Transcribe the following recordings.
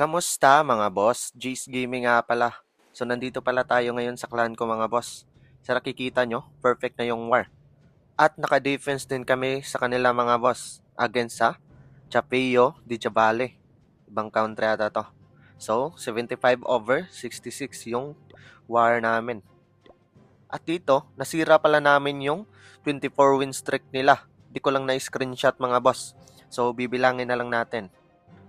Kamusta mga boss? G's Gaming nga pala. So nandito pala tayo ngayon sa clan ko mga boss. Sa nakikita nyo, perfect na yung war. At naka-defense din kami sa kanila mga boss. Against sa Chapeo di Chavale. Ibang country ata to. So, 75 over 66 yung war namin. At dito, nasira pala namin yung 24 win streak nila. Di ko lang na-screenshot mga boss. So, bibilangin na lang natin.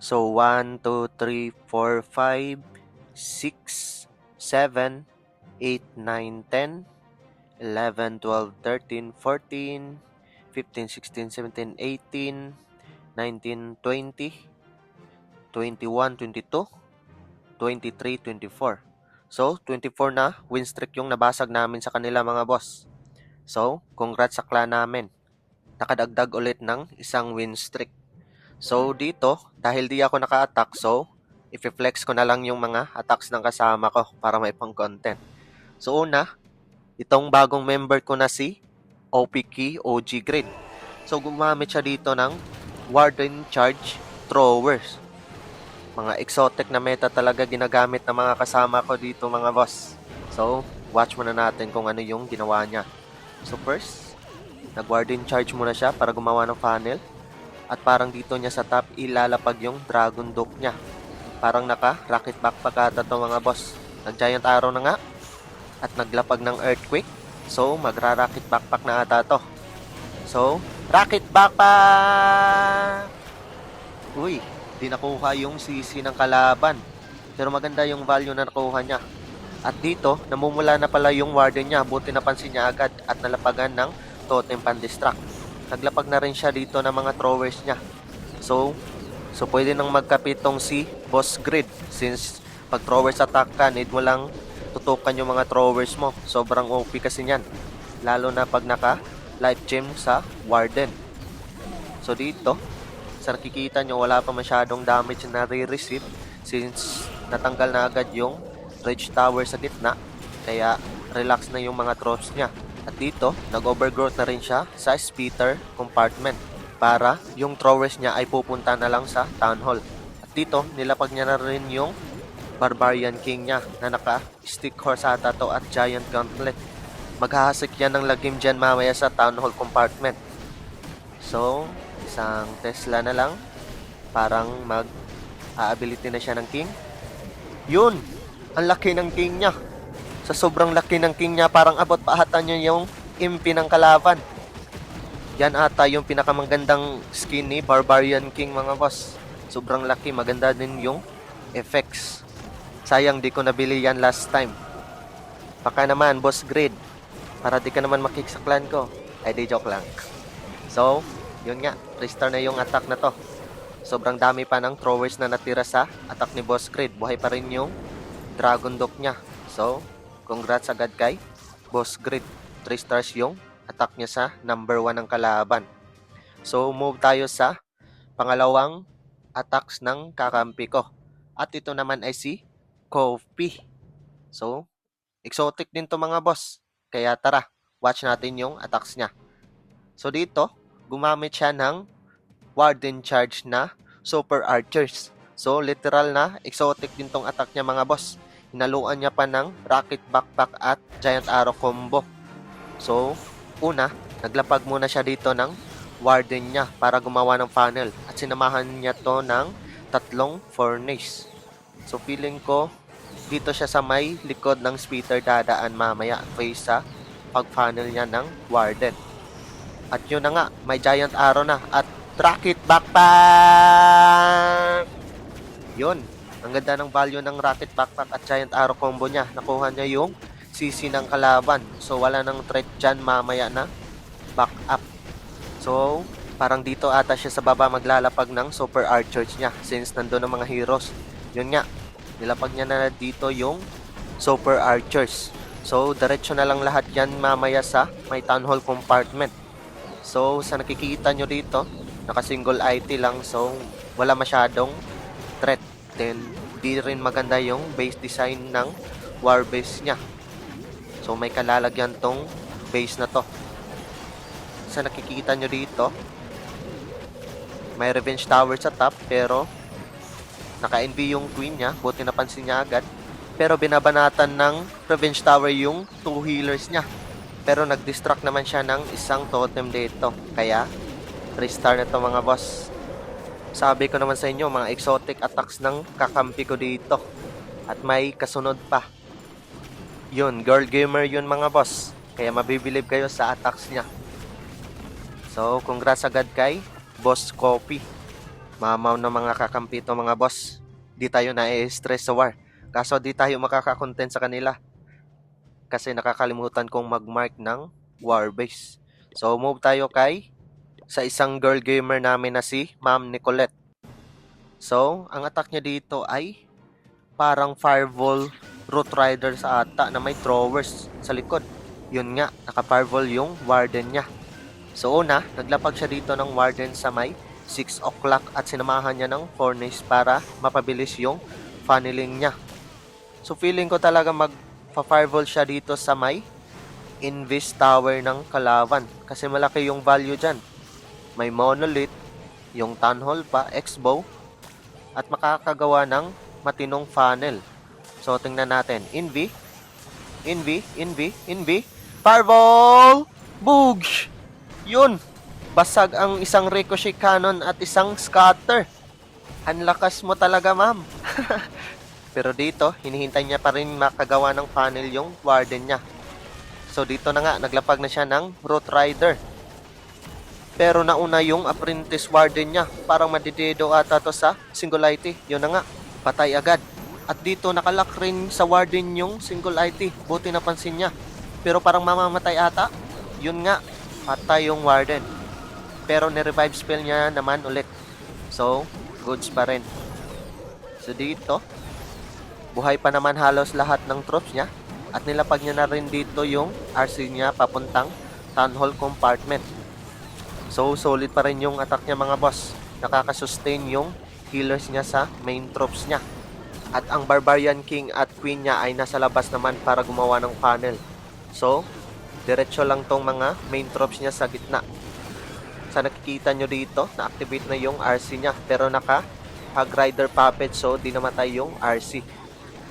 So, 1, 2, 3, 4, 5, 6, 7, 8, 9, 10, 11, 12, 13, 14, 15, 16, 17, 18, 19, 20, 21, 22, 23, 24. So, 24 na win streak yung nabasag namin sa kanila mga boss. So, congrats sa clan namin. Nakadagdag ulit ng isang win streak. So, dito, dahil di ako naka-attack, so, i-flex ko na lang yung mga attacks ng kasama ko para may pang-content. So, una, itong bagong member ko na si OPK OG Grid. So, gumamit siya dito ng Warden Charge Throwers. Mga exotic na meta talaga ginagamit ng mga kasama ko dito mga boss. So, watch muna natin kung ano yung ginawa niya. So, first, nag-Warden Charge muna siya para gumawa ng funnel. At parang dito niya sa top ilalapag yung Dragon Duke niya. Parang naka-rocket backpack ata to mga boss. Nag-giant arrow na nga. At naglapag ng earthquake. So, magra-rocket backpack na ata to. So, rocket backpack! Uy, di nakuha yung CC ng kalaban. Pero maganda yung value na nakuha niya. At dito, namumula na pala yung warden niya. Buti napansin niya agad at nalapagan ng totem pan-distract. Naglapag na rin siya dito ng mga throwers niya. So pwede nang magkapitong si Boss Grid. Since pag throwers attack ka, need mo lang tutukan yung mga throwers mo. Sobrang OP kasi niyan. Lalo na pag naka life gem sa Warden. So dito, sa nakikita nyo, wala pa masyadong damage na re-receive. Since natanggal na agad yung Rage Tower sa gitna. Kaya relax na yung mga troops niya. At dito, nag-overgrowth na rin siya sa speeder compartment para yung throwers niya ay pupunta na lang sa town hall. At dito, nilapag niya na rin yung Barbarian King niya na naka-stick horse ata to at giant gauntlet. Maghahasik yan ng lagim dyan mamaya sa town hall compartment. So, isang Tesla na lang. Parang mag-ability na siya ng King. Yun! Ang laki ng King niya. Sa sobrang laki ng king niya, parang abot pa ata niya yung impi ng kalaban. Yan ata yung pinakamagandang skin ni Barbarian King mga boss. Sobrang laki, maganda din yung effects. Sayang di ko nabili yan last time. Baka naman, Boss Grid, para di ka naman makick sa clan ko. Ay, di joke lang. So, yun nga, restart na yung attack na to. Sobrang dami pa ng throwers na natira sa attack ni Boss Grid. Buhay pa rin yung Dragon Duke niya. So, congrats agad kay Boss Grid. 3 stars yung attack niya sa number 1 ng kalaban. So, move tayo sa pangalawang attacks ng kakampi ko. At ito naman ay si Kofi. So, exotic din to mga boss. Kaya tara, watch natin yung attacks niya. So, dito, gumamit siya ng Warden Charge na Super Archers. So, literal na exotic din tong attack niya mga boss. Hinaluan niya pa ng Rocket Backpack at Giant Arrow combo. So, una, naglapag muna siya dito ng Warden niya para gumawa ng funnel. At sinamahan niya to ng 3 furnace. So, feeling ko, dito siya sa may likod ng speeder dadaan mamaya face sa pag-funnel niya ng Warden. At yun na nga, may Giant Arrow na at Rocket Backpack! Yun. Ang ganda ng value ng Rocket Backpack at Giant Arrow combo niya. Nakuha niya yung CC ng kalaban. So, wala nang threat dyan mamaya na back up. So, parang dito ata siya sa baba maglalapag ng Super Archers niya since nandun ang mga heroes. Yun nga. Nilapag niya na dito yung Super Archers. So, diretso na lang lahat yan mamaya sa may Town Hall compartment. So, sa nakikita nyo dito, naka-single IT lang. So, wala masyadong threat. Then, di rin maganda yung base design ng war base niya. So, may kalalagyan tong base na to. Sa nakikita nyo dito, may revenge tower sa top, pero Naka-NV yung queen niya, buti napansin niya agad. Pero binabanatan ng Revenge Tower yung 2 healers niya. Pero nag-distract naman siya ng isang totem dito. Kaya, 3-star na to mga boss. Sabi ko naman sa inyo, mga exotic attacks ng kakampi ko dito. At may kasunod pa. Yun, girl gamer yun mga boss. Kaya mabibilib kayo sa attacks niya. So, congrats agad kay Boss Copy. Mamaw na mga kakampi to mga boss. Di tayo na-stress sa war. Kaso di tayo makaka-content sa kanila. Kasi nakakalimutan kong mag-mark ng war base. So, move tayo kay sa isang girl gamer namin na si Ma'am Nicolette. So, ang attack niya dito ay parang fireball root rider sa ata na may throwers sa likod. Yun nga, naka-fireball yung warden niya. So, una, naglapag siya dito ng warden sa may 6 o'clock at sinamahan niya ng furnace para mapabilis yung funneling niya. So, feeling ko talaga mag-fireball siya dito sa may Invis Tower ng kalaban kasi malaki yung value dyan. May monolith, yung town hall pa, X-bow, at makakagawa ng matinong funnel. So, tingnan natin. Invi, fireball! Boogs! Yun! Basag ang isang ricochet cannon at isang scatter. Ang lakas mo talaga, ma'am. Pero dito, hinihintay niya pa rin makagawa ng funnel yung warden niya. So, dito na nga, naglapag na siya ng root rider. Pero nauna yung apprentice warden niya. Parang madidedo ata to sa singularity. Yun na nga, patay agad. At dito nakalock rin sa warden yung singularity. Buti napansin niya. Pero parang mamamatay ata. Yun nga, patay yung warden. Pero ni-revive spell niya naman ulit. So, goods pa rin. So dito, buhay pa naman halos lahat ng troops niya. At nilapag niya na rin dito yung RC niya papuntang Town Hall Compartment. So, solid pa rin yung attack niya mga boss. Nakaka-sustain yung healers niya sa main troops niya. At ang Barbarian King at Queen niya ay nasa labas naman para gumawa ng funnel. So, diretso lang tong mga main troops niya sa gitna. Sa nakikita nyo dito, na-activate na yung RC niya. Pero naka-Hag Rider Puppet, so di namatay yung RC.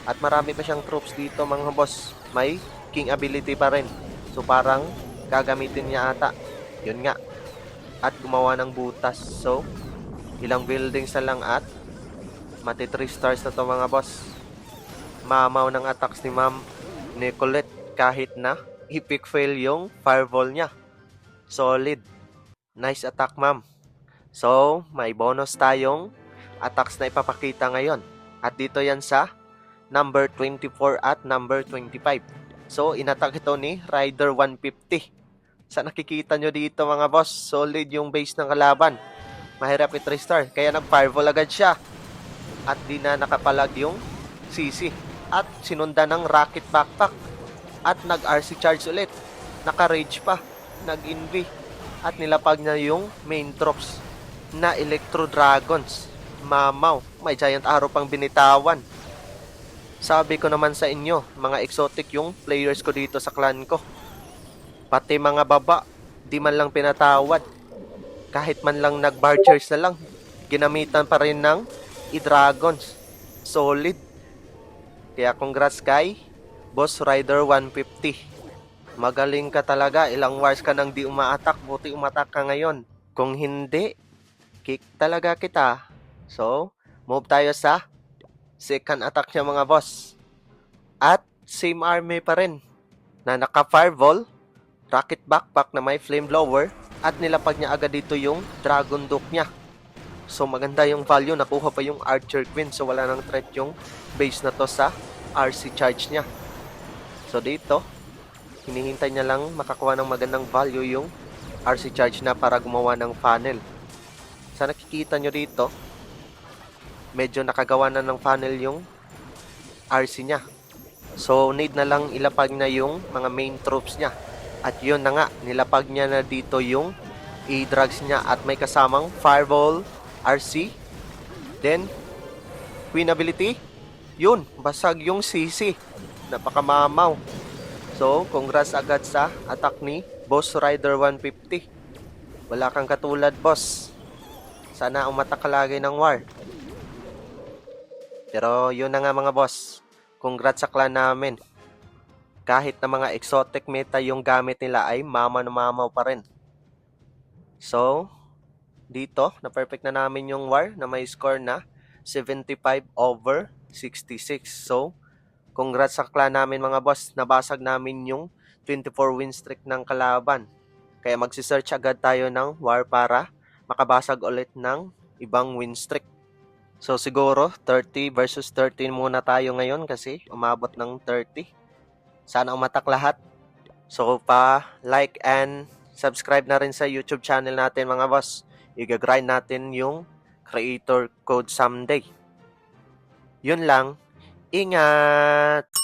At marami pa siyang troops dito mga boss. May King ability pa rin. So parang gagamitin niya ata. Yun nga. At gumawa ng butas. So, ilang buildings na lang at mati 3 stars na to mga boss. Mamaw ng attacks ni Ma'am Nicolette kahit na epic fail yung fireball niya. Solid. Nice attack, ma'am. So, may bonus tayong attacks na ipapakita ngayon. At dito yan sa number 24 at number 25. So, inattack ito ni Rider 150. Sa nakikita nyo dito mga boss, solid yung base ng kalaban. Mahirap i 3-star, kaya nag-fireball agad siya. At di na nakapalag yung CC. At sinundan ng rocket backpack. At nag-RC charge ulit. Naka-rage pa. Nag-invi. At nilapag niya yung main troops na Electro Dragons. Mamaw, may giant arrow pang binitawan. Sabi ko naman sa inyo, mga exotic yung players ko dito sa clan ko. Pati mga baba, di man lang pinatawad. Kahit man lang nag-barchers na lang, ginamitan pa rin ng i-dragons. Solid. Kaya congrats kay Boss Rider 150. Magaling ka talaga, ilang wars ka nang di uma-attack, buti umatak ka ngayon. Kung hindi, kick talaga kita. So, move tayo sa second attack niya mga boss. At same army pa rin na naka-fireball, rocket backpack na may flame blower, at nilapag niya agad dito yung dragon duke niya. So, maganda yung value, nakuha pa yung Archer Queen, so wala nang threat yung base na to sa RC charge niya. So, dito, hinihintay niya lang makakuha ng magandang value yung RC charge na para gumawa ng funnel. Sa nakikita nyo dito, medyo nakagawa na ng funnel yung RC niya. So, need na lang ilapag na yung mga main troops niya. At yun na nga, nilapag niya na dito yung E-drugs niya at may kasamang Fireball, RC. Then, Queen ability. Yun, basag yung CC. Napakamamaw. So, congrats agad sa attack ni Boss Rider 150. Wala kang katulad, boss. Sana umatak ka lagi ng war. Pero yun na nga mga boss. Congrats sa clan namin. Kahit na mga exotic meta yung gamit nila ay mama na mamaw pa rin. So, dito, na-perfect na namin yung war na may score na 75/66. So, congrats sa clan namin mga boss. Nabasag namin yung 24 win streak ng kalaban. Kaya magsisearch agad tayo ng war para makabasag ulit ng ibang win streak. So siguro 30 versus 13 muna tayo ngayon kasi umabot ng 30. Sana umatak lahat. So like and subscribe na rin sa YouTube channel natin mga boss. Iga-grind natin yung creator code someday. Yun lang. Ingat!